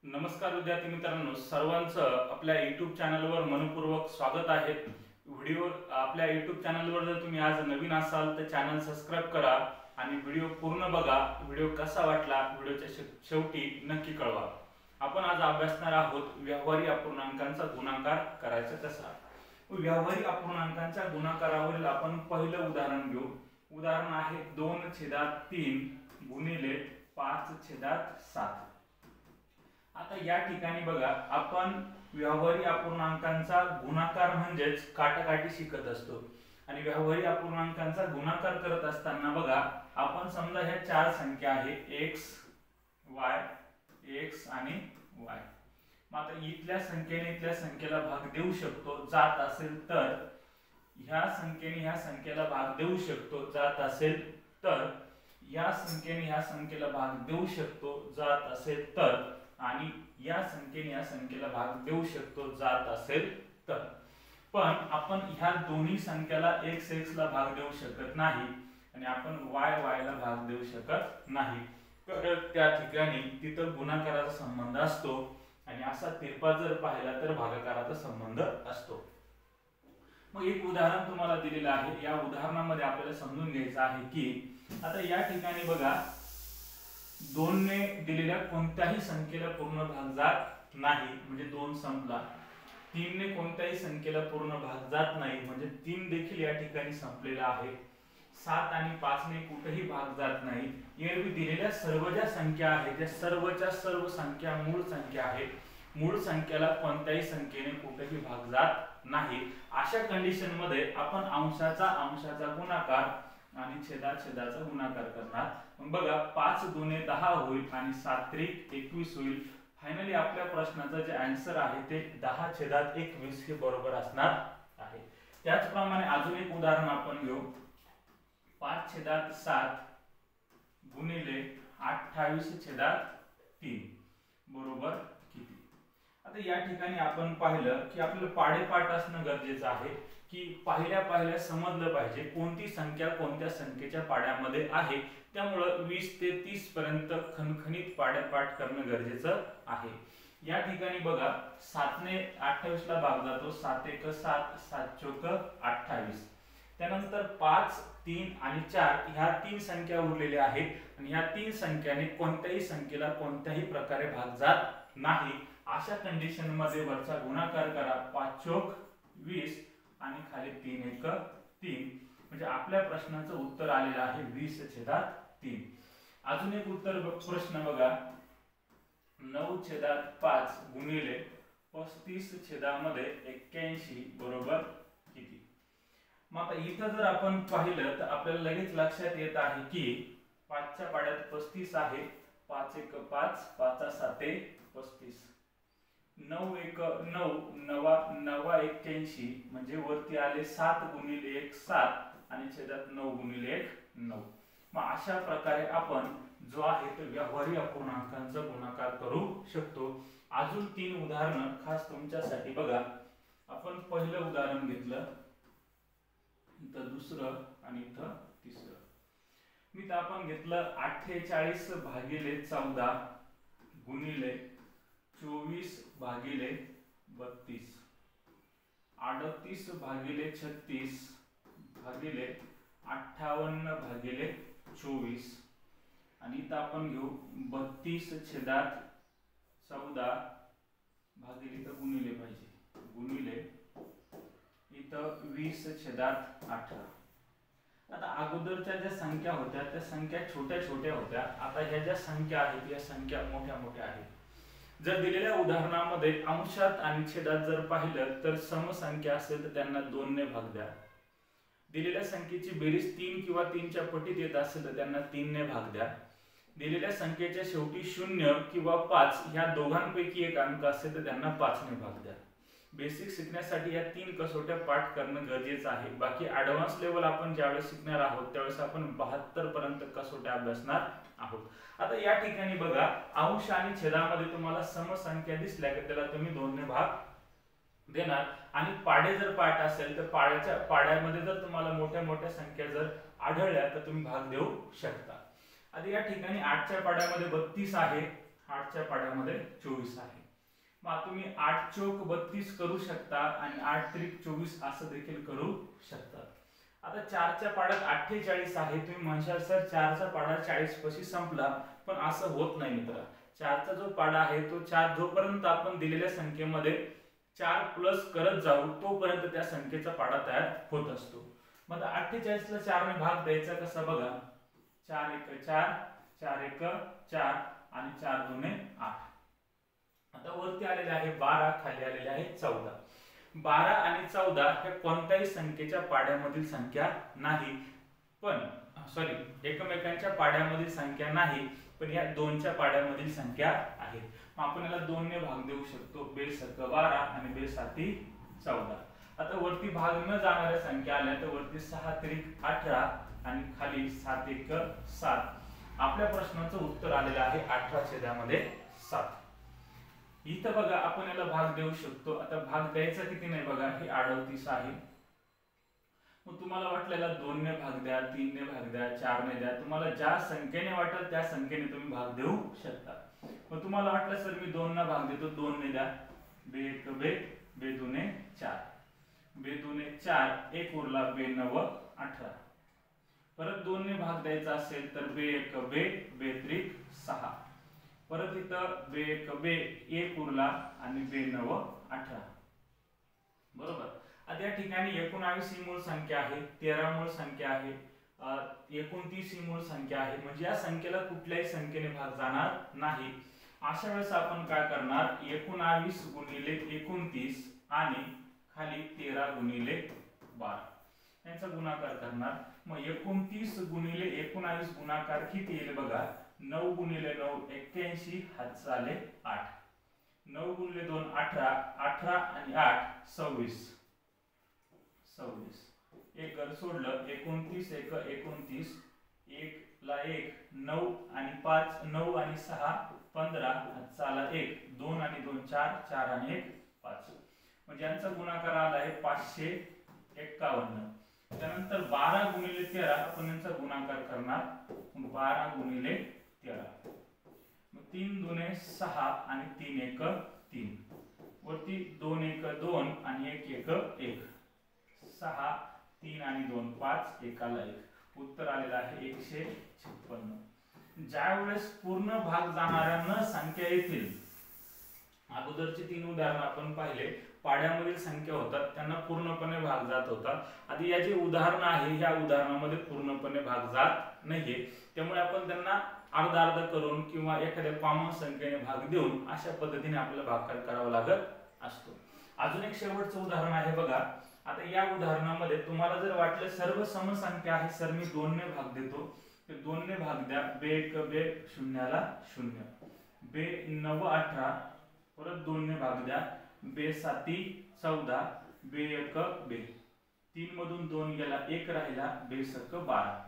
नमस्कार विद्यार्थी मित्रांनो, सर्वांचं आपल्या YouTube चॅनलवर मनपूर्वक स्वागत आहे। आपल्या YouTube चॅनलवर जर तुम्ही आज नवीन असाल तर चॅनल सबस्क्राइब करा आणि व्हिडिओ पूर्ण बघा। व्हिडिओ कसा वाटला व्हिडिओच्या शेवटी नक्की कळवा। आपण आज अभ्यासणार आहोत व्यावहारी अपूर्णांकांचा गुणाकार करायचा कसा। व्यावहारी अपूर्णांकांच्या गुणाकारावरील आपण पहिलं उदाहरण घेऊ। उदाहरण आहे 2/3 गुणिले 5/7। आता या ठिकाणी बघा, आपण व्यावहारी अपूर्णांकांचा गुणाकार म्हणजेच काटाकाटी शिकत असतो आणि व्यावहारी अपूर्णांकांचा गुणाकार करत असताना बघा, आपण समजा ह्या चार संख्या आहे x आणि y। मग आता इथल्या संख्येने इथल्या संख्येला भाग देऊ शकतो जात असेल तर, ह्या संख्येने ह्या संख्येला भाग देऊ शकतो जात असेल तर, या संख्येने ह्या संख्येला भाग देऊ शकतो जात असेल तर, आणि या संख्येने या संख्येला भाग देऊ शकतो जात असेल तर। पण आपण ह्या दोन्ही संख्याला x ला भाग देऊ शकत नाही आणि आपण y ला भाग देऊ शकत नाही, तर त्या ठिकाणी तिथं गुणाकाराचा संबंध असतो आणि असा तिरपा जर पाहिला तर भागाकाराचा संबंध असतो। मग एक उदाहरण तुम्हाला दिलेलं आहे। या उदाहरणामध्ये आपल्याला समजून घ्यायचं आहे की आता या ठिकाणी बघा, 2 ने दिलेल्या कोणत्याही संख्येला पूर्ण भाग जात नाही म्हणजे 2 संपला। 3 ने कोणत्याही संख्येला पूर्ण भाग जात नाही म्हणजे 3 देखील या ठिकाणी संपलेला आहे। 7 आणि 5 ने कुठेही भाग जात नाही। एरवी दिलेल्या सर्व ज्या संख्या आहेत त्या सर्वच्या सर्व संख्या मूळ संख्या आहेत। मूळ संख्येला कोणत्याही संख्येने कुठेही भाग जात नाही। अशा कंडिशन मध्ये आपण अंशाचा गुणाकार आणि छेदाचा गुणाकार करणार। मग बघा, 5 दुने 10 होईल आणि 7 त्रिक 21 होईल। फायनली आपल्या प्रश्नाचं जे आन्सर आहे ते 10/21 हे बरोबर असणार आहे। त्याचप्रमाणे अजून एक उदाहरण आपण घेऊ। 5/7 गुणिले 28/3 बरोबर किती। आता या ठिकाणी आपण पाहिलं की आपल्याला पाडेपाठ असणं गरजेचं आहे की पहिल्या समजलं पाहिजे कोणती संख्या कोणत्या संख्येच्या पाड्यामध्ये आहे। त्यामुळे 20 ते 30 पर्यंत खणखणीत पाडेपाठ करणं गरजेचं आहे। या ठिकाणी बघा, 7 ने 28 ला भाग जातो, 7 1 7 7 चौक 28। त्यानंतर 5 3 आणि 4 ह्या तीन संख्या उरलेल्या आहेत आणि ह्या तीन संख्याने कोणत्याही संख्येला कोणत्याही प्रकारे भाग जात नाही। अशा कंडिशन मध्ये वरचा गुणाकार करा, 5 चौक 20 आणि खाली 3 1 3 म्हणजे आपल्या प्रश्नाचं उत्तर आलेलं आहे 20/3। अजून एक प्रश्न बघा, 9/5 गुणिले 35/81 बरोबर किती। मग आता इथं जर आपण पाहिलं तर आपल्याला लगेच लक्षात येत आहे की 5 च्या पाड्यात 35 आहे। 5 1 5 5 7 35, 9 1 9 9 9 81 म्हणजे वरती आले 7 गुणिले 1 7 आणि छेदात 9 गुणिले 1 9। मग अशा प्रकारे आपण जो आहे तो व्यावहारी अपूर्णांकांचा गुणाकार करू शकतो। अजून 3 उदाहरणं खास तुमच्यासाठी बघा। आपण पहिलं उदाहरण घेतलं, इथं दुसरं आणि इथं तिसरं। मी तर आपण घेतलं 48/14 गुणिले 24/32, 38/36 भागिले 58/24 आणि इथं आपण घेऊ 32/14 भागिले, इथं गुणिले पाहिजे, गुणिले इथं 20/18। आता अगोदरच्या ज्या संख्या होत्या त्या संख्या छोट्या छोट्या होत्या, आता ह्या ज्या संख्या आहेत या संख्या मोठ्या मोठ्या आहेत। जर दिलेल्या उदाहरणामध्ये अंशात आणि छेदात जर पाहिलं तर समसंख्या असेल तर त्यांना 2 ने भाग द्या। दिलेल्या संख्येची बेरीज 3 किंवा 3च्या पटीत येत असेल तर त्यांना 3 ने भाग द्या। दिलेल्या संख्येच्या शेवटी 0 किंवा 5 ह्या दोघांपैकी एक अंक असेल तर त्यांना 5 ने भाग द्या। बेसिक शिकण्यासाठी या 3 कसोट्या पाठ करणं गरजेचं आहे। बाकी ॲडव्हान्स लेवल आपण ज्यावेळेस शिकणार आहोत त्यावेळेस आपण 72 पर्यंत कसोट्या अभ्यासणार आहोत। आता या ठिकाणी बघा, अंश आणि छेदामध्ये तुम्हाला समसंख्या दिसल्या की त्याला तुम्ही 2 ने भाग देणार आणि पाडे जर पाठ असेल तर पाड्यामध्ये जर तुम्हाला मोठ्या मोठ्या संख्या जर आढळल्या तर तुम्ही भाग देऊ शकता। आता या ठिकाणी 8च्या पाड्यामध्ये 32 आहे 8च्या पाड्यामध्ये 24 आहे. मग तुम्ही 8 चौक 32 करू शकता आणि 8 त्रिक 24 असं देखील करू शकता. आता 4च्या पाड्यात 48 आहे. तुम्ही म्हणशाल सर 4चा पाडा 40 पाशी संपला, पण असं होत नाही मित्रा. 4चा जो पाडा आहे तो 4 जोपर्यंत आपण दिलेल्या संख्येमध्ये 4 प्लस करत जाऊ तोपर्यंत त्या संख्येचा पाडा तयार होत असतो. मग 48 ला 4 ने भाग द्यायचा कसा बघा. 4 1 4, 4 1 4 आणि 4 2 8. आता वरती आलेले आहे 12, खाली आलेले आहे 14. 12 आणि 14 हे कोणत्याही संख्येच्या पाड्यामधील संख्या नाही, पण एकमेकांच्या पाड्यामधील संख्या नाही, पण या दोनच्या पाड्यामधील संख्या आहे. मग आपण याला 2 ने भाग देऊ शकतो. बेसक 12 आणि बेसाती 14. आता वरती भाग न जाणाऱ्या संख्या आल्या तर वरती 6 त्रिक 18 आणि खाली 7 1 7. आपल्या प्रश्नाचं उत्तर आलेलं आहे 18/7. इथं बघा आपण याला भाग देऊ शकतो. आता भाग द्यायचा किती नाही बघा, हे 38 आहे. मग तुम्हाला वाटलेला 2 ने भाग द्या, 3 ने भाग द्या, 4 ने द्या. तुम्हाला ज्या संख्येने वाटेल त्या संख्येने तुम्ही भाग देऊ शकता. मग तुम्हाला वाटलं सर मी 2 ना भाग देतो, 2 ने द्या. बे 1 बे, बे 2 4, बे 2 4, 1 उरला, बे 9 18. परत 2 ने भाग द्यायचा असेल तर बे 1 बे, बे त्रिक 6. परत इथं बे 1 बे, 1 उरला आणि बे 9 18. बरोबर. आता या ठिकाणी 19 ही मूळ संख्या आहे, 13 मूळ संख्या आहे, 29 ही मूळ संख्या आहे. म्हणजे या संख्येला कुठल्याही संख्येने भाग जाणार नाही. अशा वेळेस आपण काय करणार, 19 गुणिले 29 आणि खाली 13 गुणिले 12 यांचा गुणाकार करणार. मग 29 गुणिले 19 गुणाकार किती येईल बघा. 9 गुणिले 9 81, हातचा आले 8. 9 गुणिले 2 18, 18 आणि 8 26. 26 एक घर सोडलं, 29 1 29, 1 ला 1 9 आणि 5, 9 आणि 6 15, हातचा आला 1, 2 आणि 2 4, 4 आणि 1 5. म्हणजे यांचा गुणाकार आला आहे 551. त्यानंतर 12 गुणिले 13 आपण यांचा गुणाकार करणार. 12 गुणिले 13, मग 3 दुने 6 आणि 3 1 3. वरती 2 1 2 आणि 1 1 1. 6 3 आणि 2 5, एकाला 1. उत्तर आलेलं आहे 156. ज्यावेळेस पूर्ण भाग जाणाऱ्या न संख्या येतील, अगोदरची 3 उदाहरण आपण पाहिले, पाड्यामधील संख्या होतात त्यांना पूर्णपणे भाग जात होता. आता या जे उदाहरण आहे या उदाहरणामध्ये पूर्णपणे भाग जात नाहीये, त्यामुळे आपण त्यांना अर्धा अर्धा करून किंवा एखाद्या कॉमन संख्येने भाग देऊन अशा पद्धतीने आपल्याला भागाकार करावा लागत असतो. अजून एक शेवटचं उदाहरण आहे बघा. आता या उदाहरणामध्ये तुम्हाला जर वाटलं सर्व समसंख्या आहे सर मी 2 ने भाग देतो, तर 2 ने भाग द्या. बे 1 बे, शून्याला 0, बे 9 18, परत 2 ने भाग द्या. बे 7 14, बे 1 बे, 3 मधून 2 गेला, 1 राहिला, बे 7 12.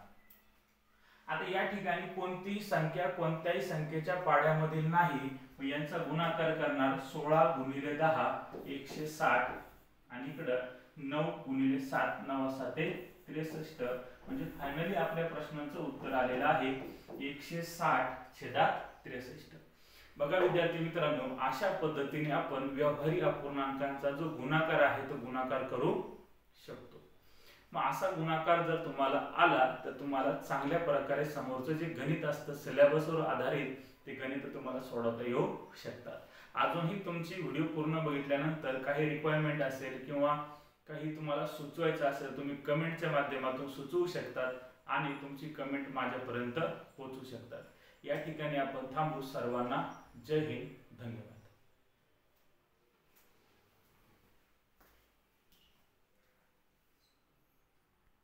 आता या ठिकाणी कोणतीही संख्या कोणत्याही संख्येच्या पाड्यामधील नाही, यांचा गुणाकार करणार. 16 गुणिले 10 160 आणि इकडे 9 गुणिले 7 9 7 63. म्हणजे फायनली आपल्या प्रश्नाचं उत्तर आलेलं आहे 160/63. बघा विद्यार्थी मित्रांनो, अशा पद्धतीने आपण व्यवहारी अपूर्णांकांचा जो गुणाकार आहे तो गुणाकार करू शकतो. मग असा गुणाकार जर तुम्हाला आला तर तुम्हाला चांगल्या प्रकारे समोरचं जे गणित असतं सिलेबसवर आधारित ते गणित तुम्हाला सोडवता येऊ शकतात. अजूनही तुमची व्हिडिओ पूर्ण बघितल्यानंतर काही रिक्वायरमेंट असेल किंवा काही तुम्हाला सुचवायचं असेल तुम्ही कमेंटच्या माध्यमातून सुचवू शकतात आणि तुमची कमेंट माझ्यापर्यंत पोहोचू शकतात. या ठिकाणी आपण थांबू. सर्वांना जय हिंद, धन्यवाद.